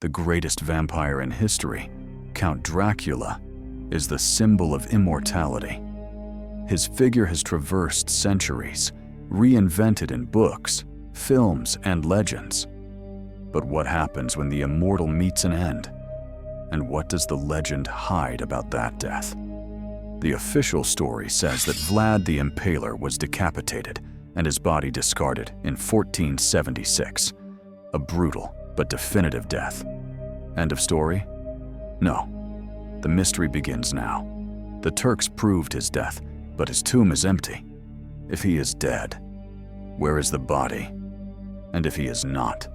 The greatest vampire in history, Count Dracula, is the symbol of immortality. His figure has traversed centuries, reinvented in books, films, and legends. But what happens when the immortal meets an end? And what does the legend hide about that death? The official story says that Vlad the Impaler was decapitated and his body discarded in 1476. A brutal but definitive death. End of story? No. The mystery begins now. The Turks proved his death, but his tomb is empty. If he is dead, where is the body? And if he is not,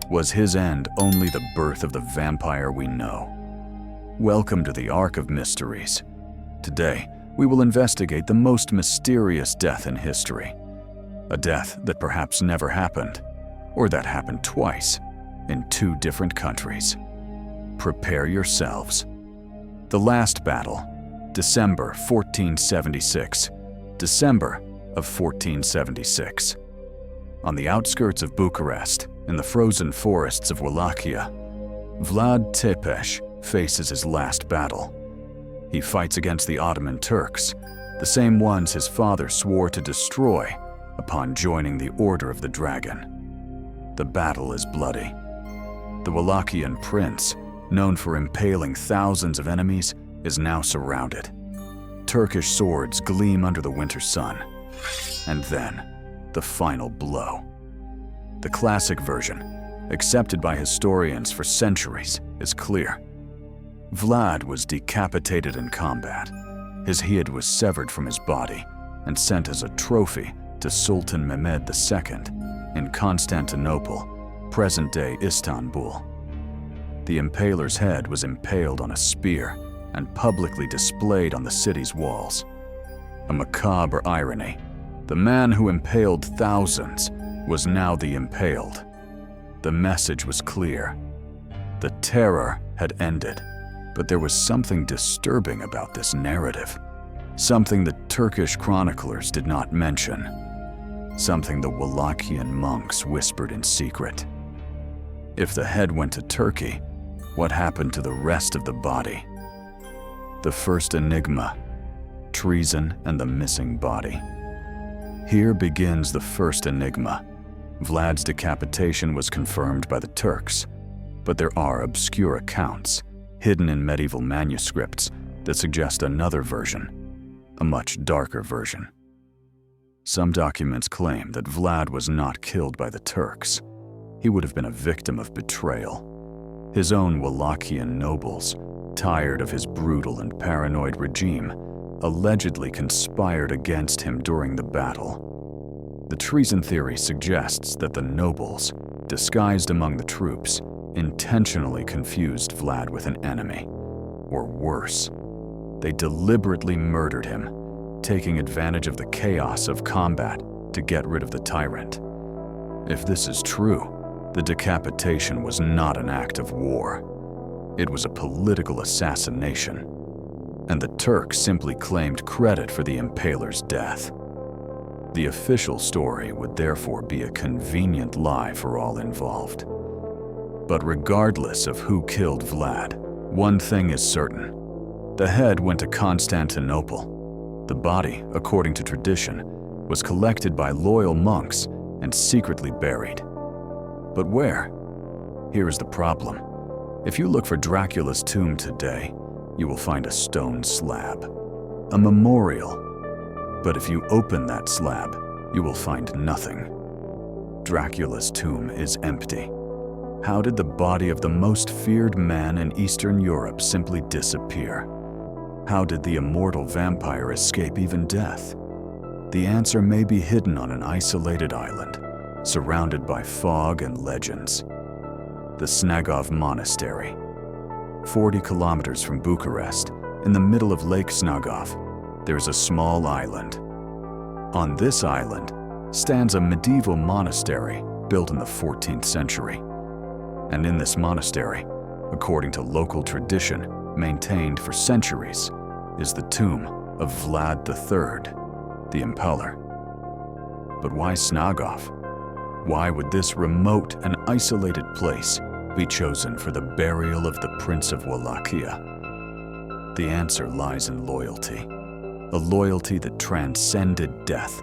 was his end only the birth of the vampire we know? Welcome to the Ark of Mysteries. Today, we will investigate the most mysterious death in history. A death that perhaps never happened, or that happened twice, in two different countries. Prepare yourselves. The last battle, December 1476. December of 1476. On the outskirts of Bucharest, in the frozen forests of Wallachia, Vlad Țepeș faces his last battle. He fights against the Ottoman Turks, the same ones his father swore to destroy upon joining the Order of the Dragon. The battle is bloody. The Wallachian prince, known for impaling thousands of enemies, is now surrounded. Turkish swords gleam under the winter sun. And then, the final blow. The classic version, accepted by historians for centuries, is clear. Vlad was decapitated in combat. His head was severed from his body and sent as a trophy to Sultan Mehmed II in Constantinople, present-day Istanbul. The impaler's head was impaled on a spear and publicly displayed on the city's walls. A macabre irony. The man who impaled thousands was now the impaled. The message was clear. The terror had ended, but there was something disturbing about this narrative. Something the Turkish chroniclers did not mention. Something the Wallachian monks whispered in secret. If the head went to Turkey, what happened to the rest of the body? The first enigma, treason and the missing body. Here begins the first enigma. Vlad's decapitation was confirmed by the Turks, but there are obscure accounts, hidden in medieval manuscripts, that suggest another version, a much darker version. Some documents claim that Vlad was not killed by the Turks. He would have been a victim of betrayal. His own Wallachian nobles, tired of his brutal and paranoid regime, allegedly conspired against him during the battle. The treason theory suggests that the nobles, disguised among the troops, intentionally confused Vlad with an enemy. Or worse, they deliberately murdered him, taking advantage of the chaos of combat to get rid of the tyrant. If this is true, the decapitation was not an act of war. It was a political assassination, and the Turks simply claimed credit for the impaler's death. The official story would therefore be a convenient lie for all involved. But regardless of who killed Vlad, one thing is certain. The head went to Constantinople. The body, according to tradition, was collected by loyal monks and secretly buried. But where? Here is the problem. If you look for Dracula's tomb today, you will find a stone slab, a memorial. But if you open that slab, you will find nothing. Dracula's tomb is empty. How did the body of the most feared man in Eastern Europe simply disappear? How did the immortal vampire escape even death? The answer may be hidden on an isolated island, surrounded by fog and legends. The Snagov monastery. 40 kilometers from Bucharest, in the middle of Lake Snagov, there is a small island. On this island stands a medieval monastery built in the 14th century. And in this monastery, according to local tradition maintained for centuries, is the tomb of Vlad III, the Impaler. But why Snagov? Why would this remote and isolated place be chosen for the burial of the Prince of Wallachia? The answer lies in loyalty, a loyalty that transcended death.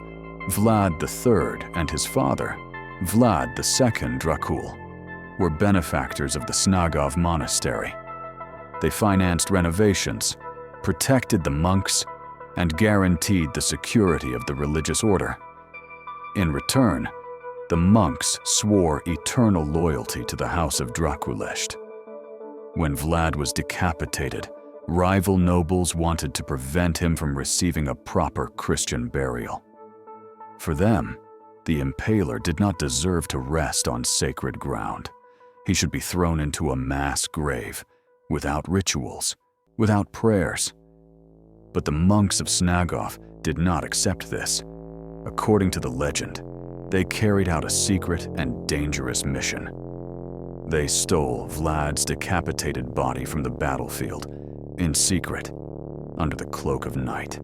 Vlad III and his father, Vlad II Dracula, were benefactors of the Snagov monastery. They financed renovations, protected the monks, and guaranteed the security of the religious order. In return, the monks swore eternal loyalty to the house of Dracula. When Vlad was decapitated, rival nobles wanted to prevent him from receiving a proper Christian burial. For them, the Impaler did not deserve to rest on sacred ground. He should be thrown into a mass grave, without rituals, without prayers. But the monks of Snagov did not accept this. According to the legend, they carried out a secret and dangerous mission. They stole Vlad's decapitated body from the battlefield, in secret, under the cloak of night.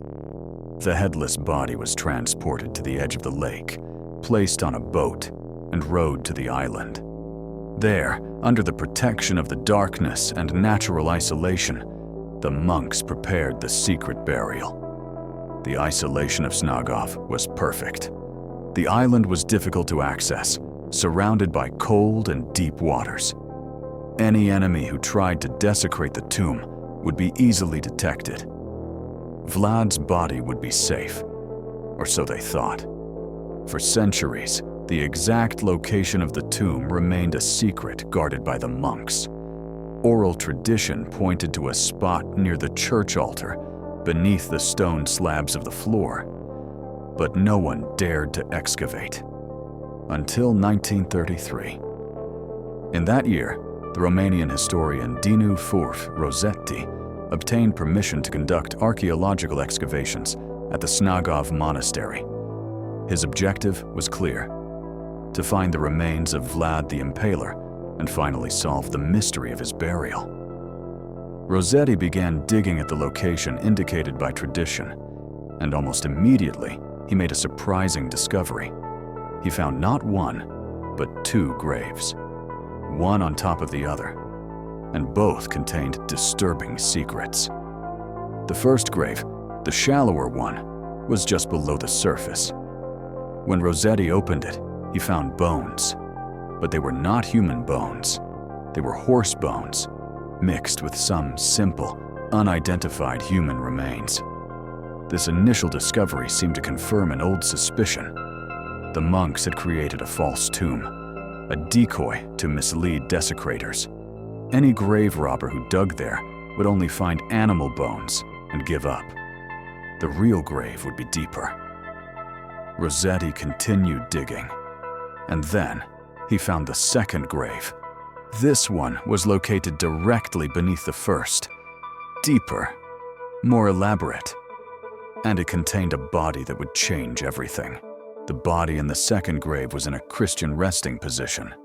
The headless body was transported to the edge of the lake, placed on a boat, and rowed to the island. There, under the protection of the darkness and natural isolation, the monks prepared the secret burial. The isolation of Snagov was perfect. The island was difficult to access, surrounded by cold and deep waters. Any enemy who tried to desecrate the tomb would be easily detected. Vlad's body would be safe, or so they thought. For centuries, the exact location of the tomb remained a secret guarded by the monks. Oral tradition pointed to a spot near the church altar, beneath the stone slabs of the floor, but no one dared to excavate. Until 1933. In that year, the Romanian historian Dinu Furf Rosetti obtained permission to conduct archaeological excavations at the Snagov monastery. His objective was clear: to find the remains of Vlad the Impaler and finally solve the mystery of his burial. Rosetti began digging at the location indicated by tradition, and almost immediately he made a surprising discovery. He found not one, but two graves, one on top of the other, and both contained disturbing secrets. The first grave, the shallower one, was just below the surface. When Rosetti opened it, he found bones, but they were not human bones. They were horse bones, mixed with some simple, unidentified human remains. This initial discovery seemed to confirm an old suspicion. The monks had created a false tomb, a decoy to mislead desecrators. Any grave robber who dug there would only find animal bones and give up. The real grave would be deeper. Rosetti continued digging, and then he found the second grave. This one was located directly beneath the first, deeper, more elaborate, and it contained a body that would change everything. The body in the second grave was in a Christian resting position,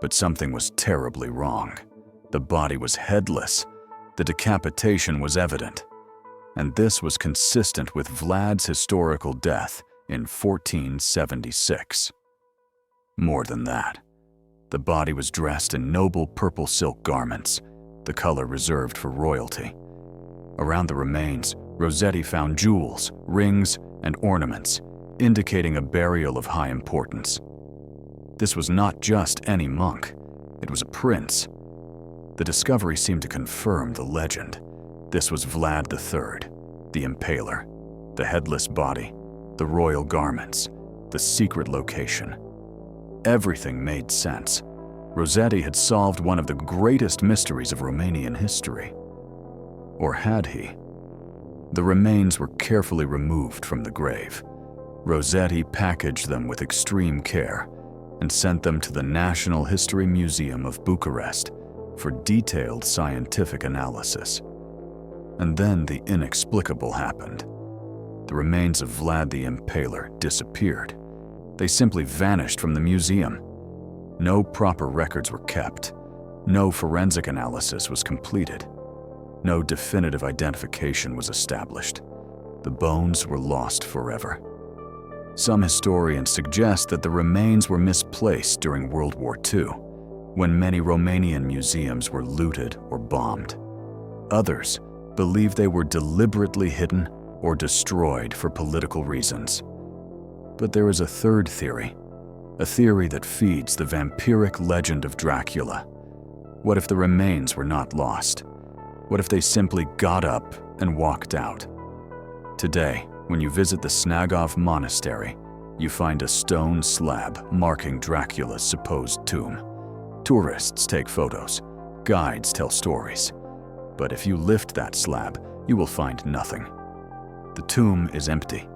but something was terribly wrong. The body was headless, the decapitation was evident, and this was consistent with Vlad's historical death in 1476. More than that, the body was dressed in noble purple silk garments, the color reserved for royalty. Around the remains, Rosetti found jewels, rings, and ornaments, indicating a burial of high importance. This was not just any monk, it was a prince. The discovery seemed to confirm the legend. This was Vlad III, the Impaler, the headless body, the royal garments, the secret location. Everything made sense. Rosetti had solved one of the greatest mysteries of Romanian history. Or had he? The remains were carefully removed from the grave. Rosetti packaged them with extreme care and sent them to the National History Museum of Bucharest for detailed scientific analysis. And then the inexplicable happened. The remains of Vlad the Impaler disappeared. They simply vanished from the museum. No proper records were kept. No forensic analysis was completed. No definitive identification was established. The bones were lost forever. Some historians suggest that the remains were misplaced during World War II. when many Romanian museums were looted or bombed. Others believe they were deliberately hidden or destroyed for political reasons. But there is a third theory, a theory that feeds the vampiric legend of Dracula. What if the remains were not lost? What if they simply got up and walked out? Today, when you visit the Snagov monastery, you find a stone slab marking Dracula's supposed tomb. Tourists take photos, guides tell stories. But if you lift that slab, you will find nothing. The tomb is empty.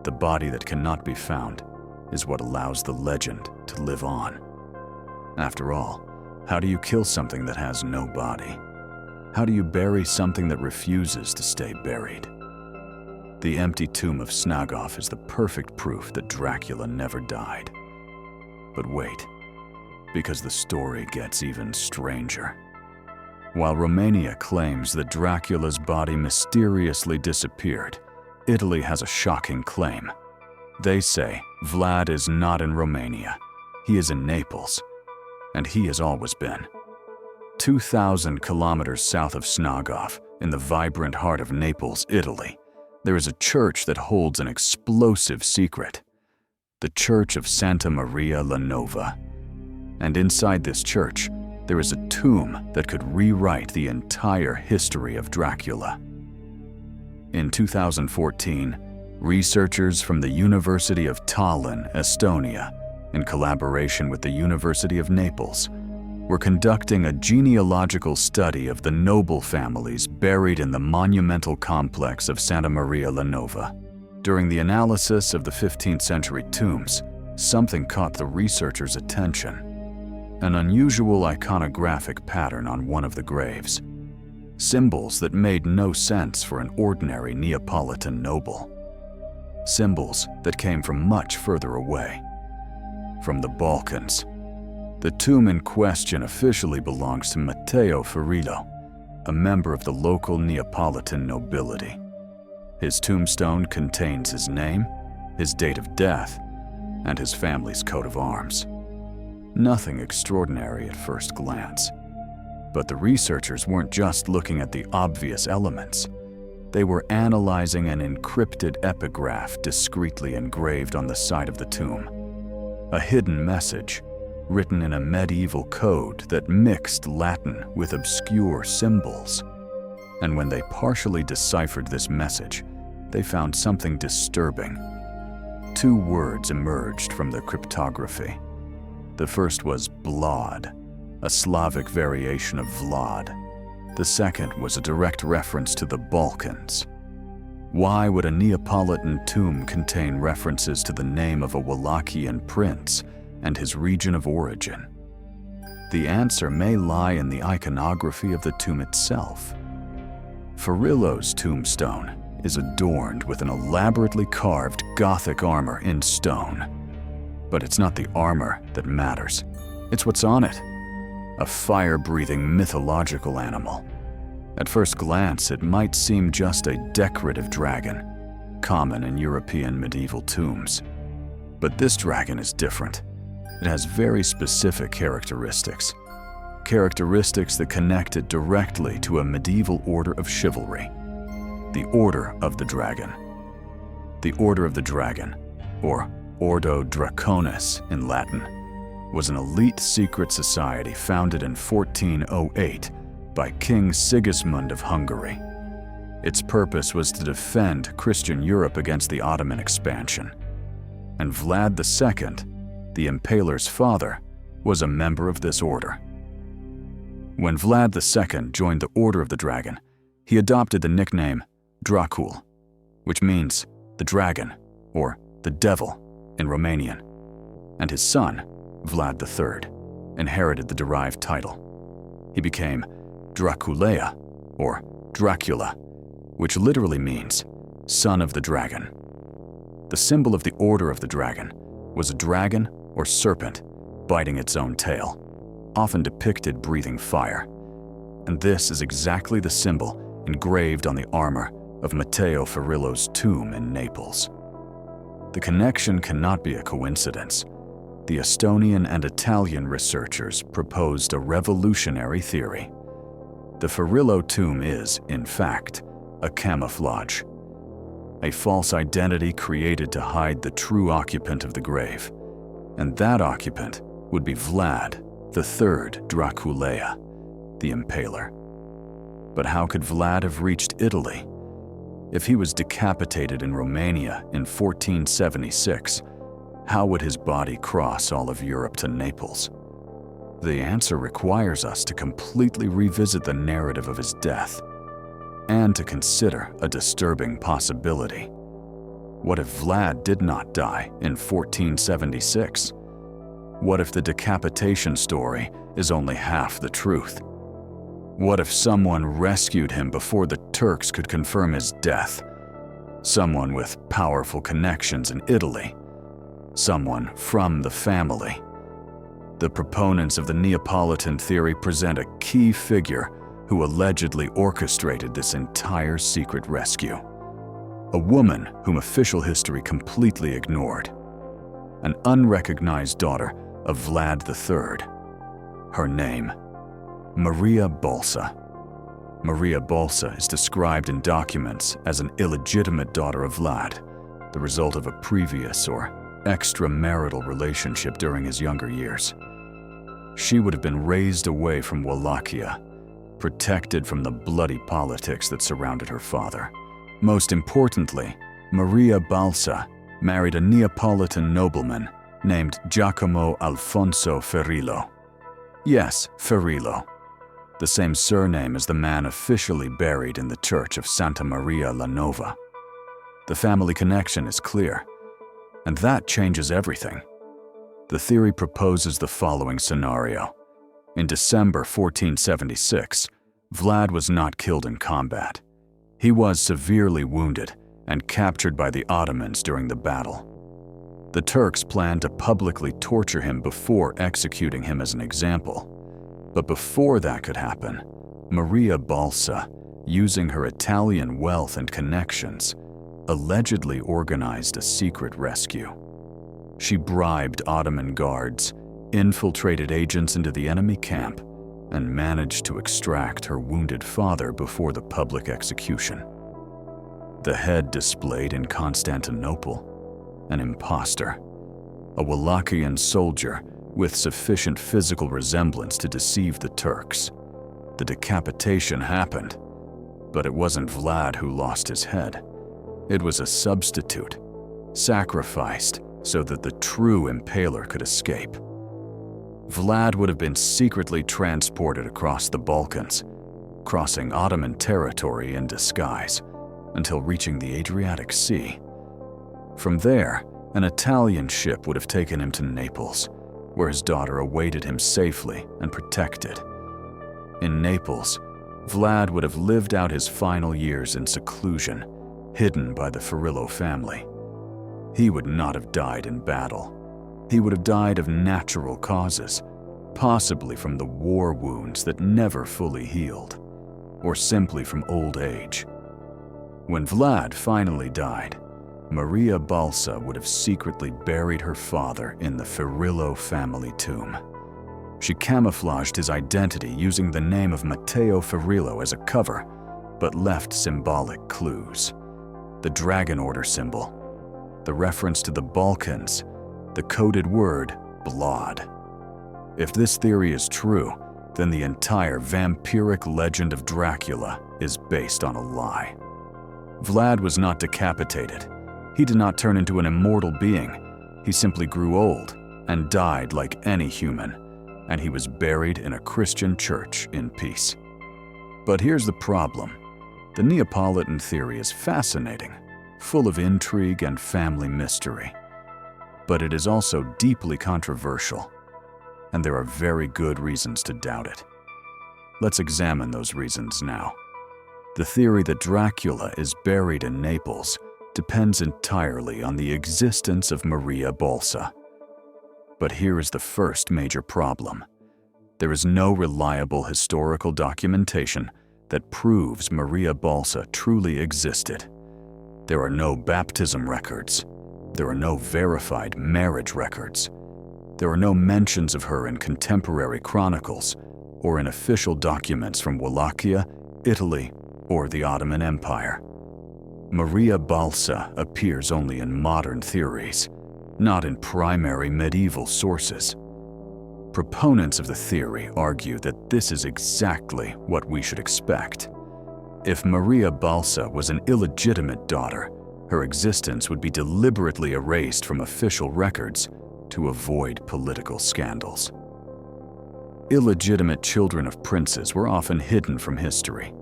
The body that cannot be found is what allows the legend to live on. After all, how do you kill something that has no body? How do you bury something that refuses to stay buried? The empty tomb of Snagov is the perfect proof that Dracula never died. But wait, because the story gets even stranger. While Romania claims that Dracula's body mysteriously disappeared, Italy has a shocking claim. They say Vlad is not in Romania. He is in Naples, and he has always been. 2,000 kilometers south of Snagov, in the vibrant heart of Naples, Italy, there is a church that holds an explosive secret. The Church of Santa Maria la Nova. And inside this church, there is a tomb that could rewrite the entire history of Dracula. In 2014, researchers from the University of Tallinn, Estonia, in collaboration with the University of Naples, were conducting a genealogical study of the noble families buried in the monumental complex of Santa Maria la Nova. During the analysis of the 15th century tombs, something caught the researchers' attention. An unusual iconographic pattern on one of the graves. Symbols that made no sense for an ordinary Neapolitan noble. Symbols that came from much further away. From the Balkans. The tomb in question officially belongs to Matteo Ferrillo, a member of the local Neapolitan nobility. His tombstone contains his name, his date of death, and his family's coat of arms. Nothing extraordinary at first glance. But the researchers weren't just looking at the obvious elements. They were analyzing an encrypted epigraph discreetly engraved on the side of the tomb. A hidden message, written in a medieval code that mixed Latin with obscure symbols. And when they partially deciphered this message, they found something disturbing. 2 words emerged from the cryptography. The first was Blad, a Slavic variation of Vlad. The second was a direct reference to the Balkans. Why would a Neapolitan tomb contain references to the name of a Wallachian prince and his region of origin? The answer may lie in the iconography of the tomb itself. Ferrillo's tombstone is adorned with an elaborately carved Gothic armor in stone. But it's not the armor that matters. It's what's on it. A fire-breathing mythological animal. At first glance, it might seem just a decorative dragon, common in European medieval tombs. But this dragon is different. It has very specific characteristics. Characteristics that connect it directly to a medieval order of chivalry. The Order of the Dragon. The Order of the Dragon, or Ordo Draconis in Latin, was an elite secret society founded in 1408 by King Sigismund of Hungary. Its purpose was to defend Christian Europe against the Ottoman expansion. And Vlad II, the Impaler's father, was a member of this order. When Vlad II joined the Order of the Dragon, he adopted the nickname Dracula, which means the dragon, or the devil in Romanian, and his son, Vlad III, inherited the derived title. He became Dracula, or Dracula, which literally means son of the dragon. The symbol of the Order of the Dragon was a dragon or serpent biting its own tail, often depicted breathing fire. And this is exactly the symbol engraved on the armor of Matteo Ferrillo's tomb in Naples. The connection cannot be a coincidence. the Estonian and Italian researchers proposed a revolutionary theory. The Farillo tomb is, in fact, a camouflage, a false identity created to hide the true occupant of the grave, and that occupant would be Vlad III Dracula, the Impaler. But how could Vlad have reached Italy? If he was decapitated in Romania in 1476, how would his body cross all of Europe to Naples? The answer requires us to completely revisit the narrative of his death and to consider a disturbing possibility. What if Vlad did not die in 1476? What if the decapitation story is only half the truth? What if someone rescued him before the Turks could confirm his death? Someone with powerful connections in Italy. Someone from the family. The proponents of the Neapolitan theory present a key figure who allegedly orchestrated this entire secret rescue. A woman whom official history completely ignored. An unrecognized daughter of Vlad III. Her name, Maria Balsa. Maria Balsa is described in documents as an illegitimate daughter of Vlad, the result of a previous or extramarital relationship during his younger years. She would have been raised away from Wallachia, protected from the bloody politics that surrounded her father. Most importantly, Maria Balsa married a Neapolitan nobleman named Giacomo Alfonso Ferillo. Yes, Ferillo, the same surname as the man officially buried in the church of Santa Maria la Nova. The family connection is clear, and that changes everything. The theory proposes the following scenario. In December 1476, Vlad was not killed in combat. He was severely wounded and captured by the Ottomans during the battle. The Turks planned to publicly torture him before executing him as an example. But before that could happen, Maria Balsa, using her Italian wealth and connections, allegedly organized a secret rescue. She bribed Ottoman guards, infiltrated agents into the enemy camp, and managed to extract her wounded father before the public execution. The head displayed in Constantinople, an imposter, a Wallachian soldier with sufficient physical resemblance to deceive the Turks. The decapitation happened, but it wasn't Vlad who lost his head. It was a substitute, sacrificed so that the true Impaler could escape. Vlad would have been secretly transported across the Balkans, crossing Ottoman territory in disguise, until reaching the Adriatic Sea. From there, an Italian ship would have taken him to Naples, where his daughter awaited him safely and protected. In Naples, Vlad would have lived out his final years in seclusion, hidden by the Farillo family. He would not have died in battle. He would have died of natural causes, possibly from the war wounds that never fully healed, or simply from old age. When Vlad finally died, Maria Balsa would have secretly buried her father in the Farillo family tomb. She camouflaged his identity using the name of Matteo Farillo as a cover, but left symbolic clues. The Dragon Order symbol, the reference to the Balkans, the coded word Blad. If this theory is true, then the entire vampiric legend of Dracula is based on a lie. Vlad was not decapitated. He did not turn into an immortal being. He simply grew old and died like any human, and he was buried in a Christian church in peace. But here's the problem. The Neapolitan theory is fascinating, full of intrigue and family mystery. But it is also deeply controversial, and there are very good reasons to doubt it. Let's examine those reasons now. The theory that Dracula is buried in Naples depends entirely on the existence of Maria Balsa. But here is the first major problem. There is no reliable historical documentation that proves Maria Balsa truly existed. There are no baptism records. There are no verified marriage records. There are no mentions of her in contemporary chronicles or in official documents from Wallachia, Italy, or the Ottoman Empire. Maria Balsa appears only in modern theories, not in primary medieval sources. Proponents of the theory argue that this is exactly what we should expect. If Maria Balsa was an illegitimate daughter, her existence would be deliberately erased from official records to avoid political scandals. Illegitimate children of princes were often hidden from history,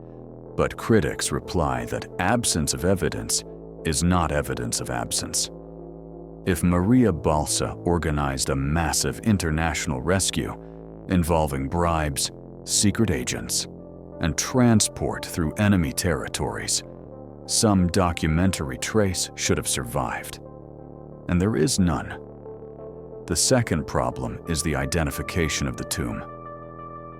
but critics reply that absence of evidence is not evidence of absence. If Maria Balsa organized a massive international rescue involving bribes, secret agents, and transport through enemy territories, some documentary trace should have survived. And there is none. The second problem is the identification of the tomb.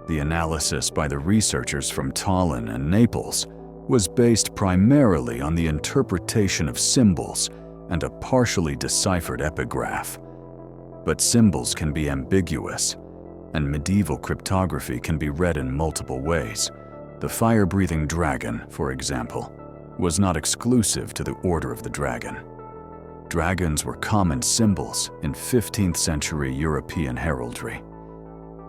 The analysis by the researchers from Tallinn and Naples was based primarily on the interpretation of symbols and a partially deciphered epigraph. But symbols can be ambiguous, and medieval cryptography can be read in multiple ways. The fire-breathing dragon, for example, was not exclusive to the Order of the Dragon. Dragons were common symbols in 15th century European heraldry.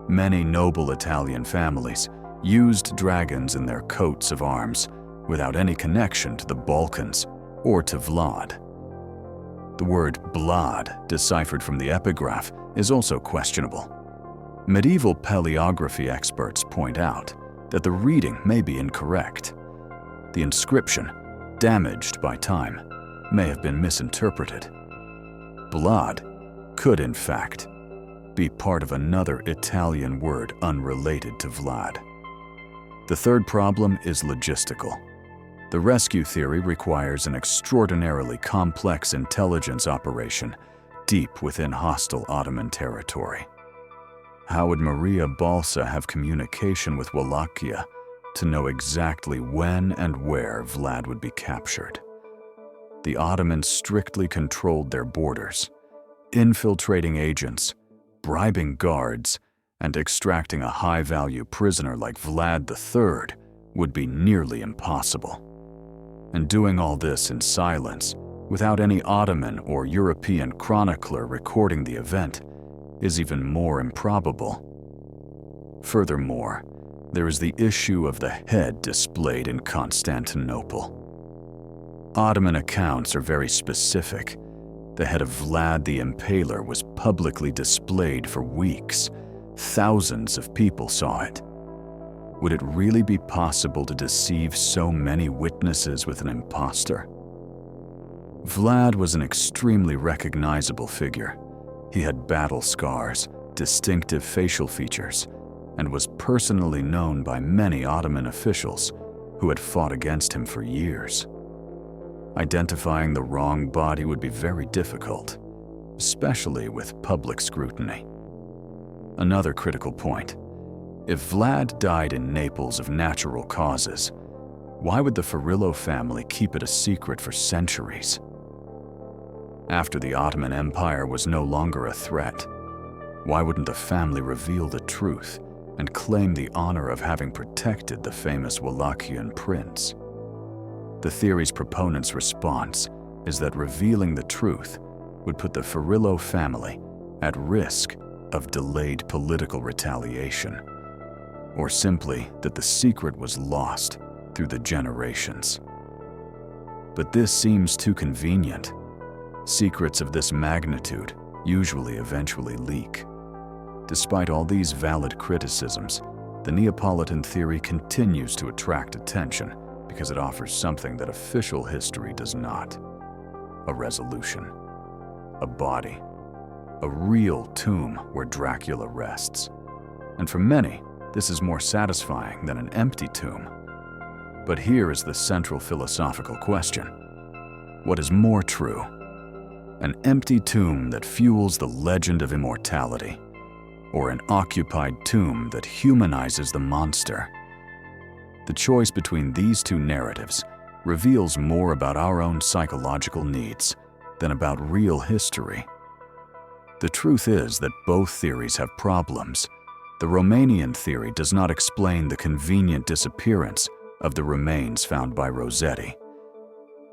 Many noble Italian families used dragons in their coats of arms without any connection to the Balkans or to Vlad. The word Blad, deciphered from the epigraph, is also questionable. Medieval paleography experts point out that the reading may be incorrect. The inscription, damaged by time, may have been misinterpreted. Blad could, in fact, be part of another Italian word unrelated to Vlad. The third problem is logistical. The rescue theory requires an extraordinarily complex intelligence operation deep within hostile Ottoman territory. How would Maria Balsa have communication with Wallachia to know exactly when and where Vlad would be captured? The Ottomans strictly controlled their borders. Infiltrating agents, bribing guards, and extracting a high-value prisoner like Vlad III would be nearly impossible. And doing all this in silence, without any Ottoman or European chronicler recording the event, is even more improbable. Furthermore, there is the issue of the head displayed in Constantinople. Ottoman accounts are very specific. The head of Vlad the Impaler was publicly displayed for weeks. Thousands of people saw it. Would it really be possible to deceive so many witnesses with an impostor? Vlad was an extremely recognizable figure. He had battle scars, distinctive facial features, and was personally known by many Ottoman officials who had fought against him for years. Identifying the wrong body would be very difficult, especially with public scrutiny. Another critical point: if Vlad died in Naples of natural causes, why would the Farillo family keep it a secret for centuries? After the Ottoman Empire was no longer a threat, why wouldn't the family reveal the truth and claim the honor of having protected the famous Wallachian prince? The theory's proponents' response is that revealing the truth would put the Farillo family at risk of delayed political retaliation, or simply that the secret was lost through the generations. But this seems too convenient. Secrets of this magnitude usually eventually leak. Despite all these valid criticisms, the Neapolitan theory continues to attract attention because it offers something that official history does not: a resolution, a body, a real tomb where Dracula rests. And for many, this is more satisfying than an empty tomb. But here is the central philosophical question: what is more true? An empty tomb that fuels the legend of immortality, or an occupied tomb that humanizes the monster? The choice between these two narratives reveals more about our own psychological needs than about real history. The truth is that both theories have problems. The Romanian theory does not explain the convenient disappearance of the remains found by Rossetti.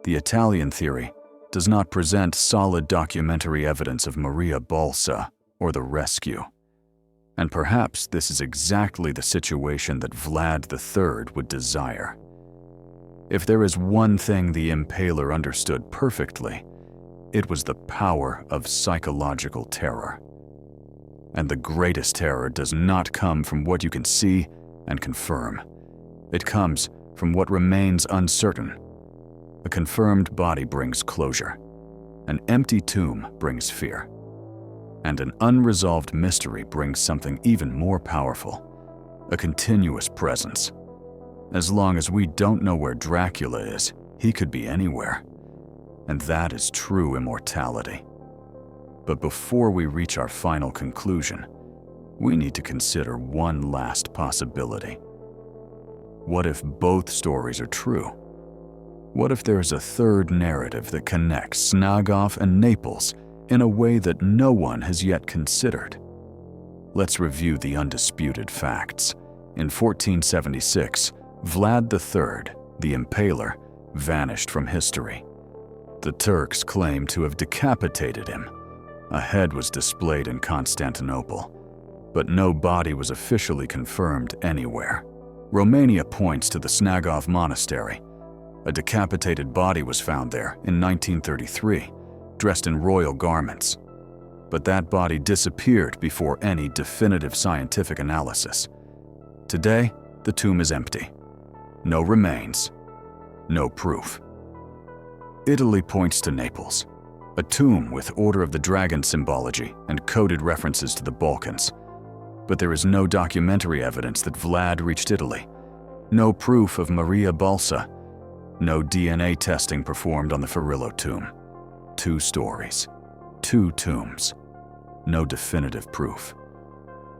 The Italian theory does not present solid documentary evidence of Maria Balsa or the rescue. And perhaps this is exactly the situation that Vlad III would desire. If there is one thing the Impaler understood perfectly, it was the power of psychological terror. And the greatest terror does not come from what you can see and confirm. It comes from what remains uncertain. A confirmed body brings closure. An empty tomb brings fear. And an unresolved mystery brings something even more powerful, a continuous presence. As long as we don't know where Dracula is, he could be anywhere. And that is true immortality. But before we reach our final conclusion, we need to consider one last possibility. What if both stories are true? What if there is a third narrative that connects Snagov and Naples in a way that no one has yet considered? Let's review the undisputed facts. In 1476, Vlad III, the Impaler, vanished from history. The Turks claim to have decapitated him. A head was displayed in Constantinople, but no body was officially confirmed anywhere. Romania points to the Snagov monastery. A decapitated body was found there in 1933, dressed in royal garments. But that body disappeared before any definitive scientific analysis. Today, the tomb is empty. No remains, no proof. Italy points to Naples, a tomb with Order of the Dragon symbology and coded references to the Balkans. But there is no documentary evidence that Vlad reached Italy, no proof of Maria Balsa, no DNA testing performed on the Farillo tomb. Two stories, two tombs, no definitive proof.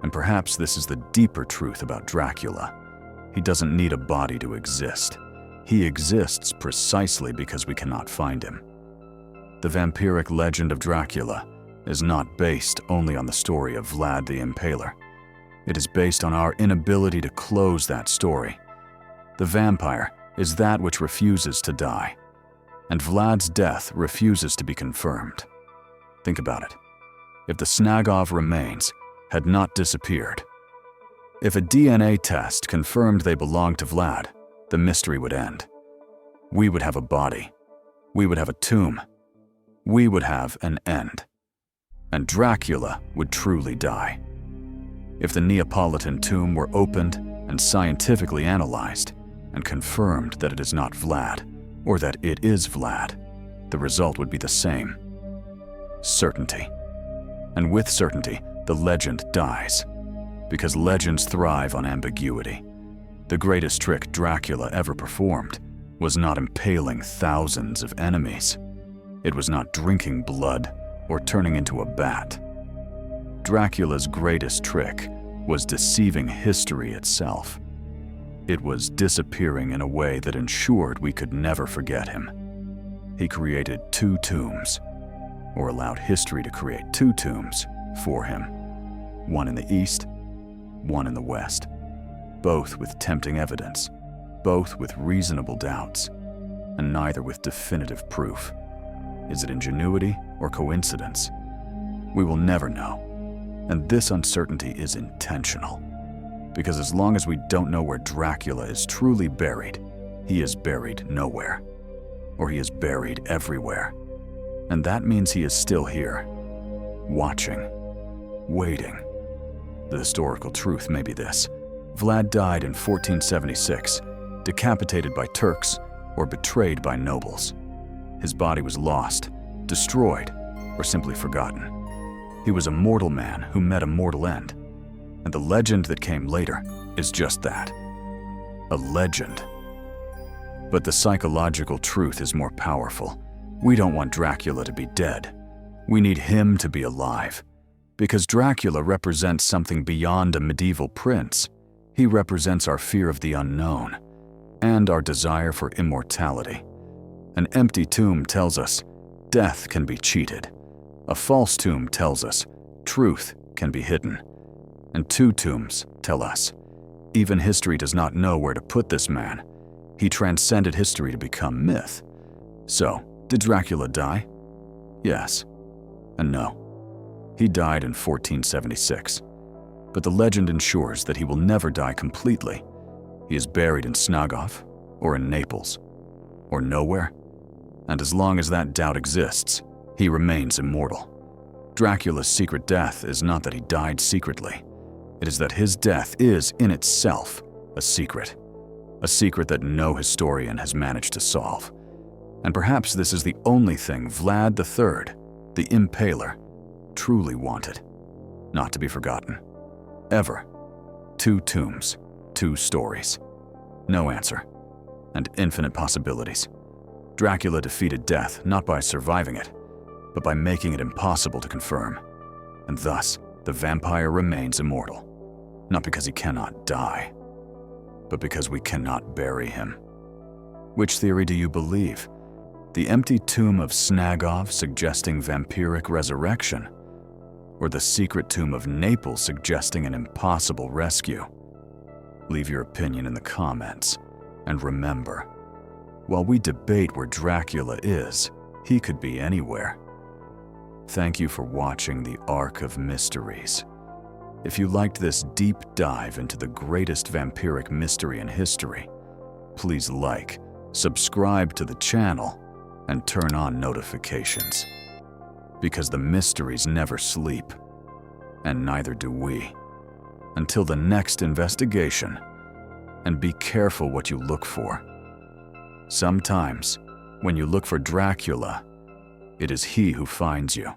And perhaps this is the deeper truth about Dracula. He doesn't need a body to exist. He exists precisely because we cannot find him. The vampiric legend of Dracula is not based only on the story of Vlad the Impaler. It is based on our inability to close that story. The vampire is that which refuses to die, and Vlad's death refuses to be confirmed. Think about it. If the Snagov remains had not disappeared, if a DNA test confirmed they belonged to Vlad, the mystery would end. We would have a body. We would have a tomb. We would have an end. And Dracula would truly die. If the Neapolitan tomb were opened and scientifically analyzed and confirmed that it is not Vlad, or that it is Vlad, the result would be the same. Certainty. And with certainty, the legend dies, because legends thrive on ambiguity. The greatest trick Dracula ever performed was not impaling thousands of enemies. It was not drinking blood or turning into a bat. Dracula's greatest trick was deceiving history itself. It was disappearing in a way that ensured we could never forget him. He created two tombs, or allowed history to create two tombs for him. One in the east, one in the west. Both with tempting evidence, both with reasonable doubts, and neither with definitive proof. Is it ingenuity or coincidence? We will never know, and this uncertainty is intentional. Because as long as we don't know where Dracula is truly buried, he is buried nowhere, or he is buried everywhere. And that means he is still here, watching, waiting. The historical truth may be this: Vlad died in 1476, decapitated by Turks or betrayed by nobles. His body was lost, destroyed, or simply forgotten. He was a mortal man who met a mortal end. And the legend that came later is just that, a legend. But the psychological truth is more powerful. We don't want Dracula to be dead. We need him to be alive. Because Dracula represents something beyond a medieval prince. He represents our fear of the unknown and our desire for immortality. An empty tomb tells us death can be cheated. A false tomb tells us Truth can be hidden. And two tombs tell us, even history does not know where to put this man. He transcended history to become myth. So, did Dracula die? Yes. And no. He died in 1476. But the legend ensures that he will never die completely. He is buried in Snagov, or in Naples, or nowhere. And as long as that doubt exists, he remains immortal. Dracula's secret death is not that he died secretly. It is that his death is, in itself, a secret. A secret that no historian has managed to solve. And perhaps this is the only thing Vlad III, the Impaler, truly wanted. Not to be forgotten. Ever. Two tombs, two stories. No answer. And infinite possibilities. Dracula defeated death not by surviving it, but by making it impossible to confirm. And thus, the vampire remains immortal. Not because he cannot die, but because we cannot bury him. Which theory do you believe? The empty tomb of Snagov suggesting vampiric resurrection? Or the secret tomb of Naples suggesting an impossible rescue? Leave your opinion in the comments. And remember, while we debate where Dracula is, he could be anywhere. Thank you for watching the Ark of Mysteries. If you liked this deep dive into the greatest vampiric mystery in history, please like, subscribe to the channel, and turn on notifications. Because the mysteries never sleep, and neither do we. Until the next investigation, and be careful what you look for. Sometimes, when you look for Dracula, it is he who finds you.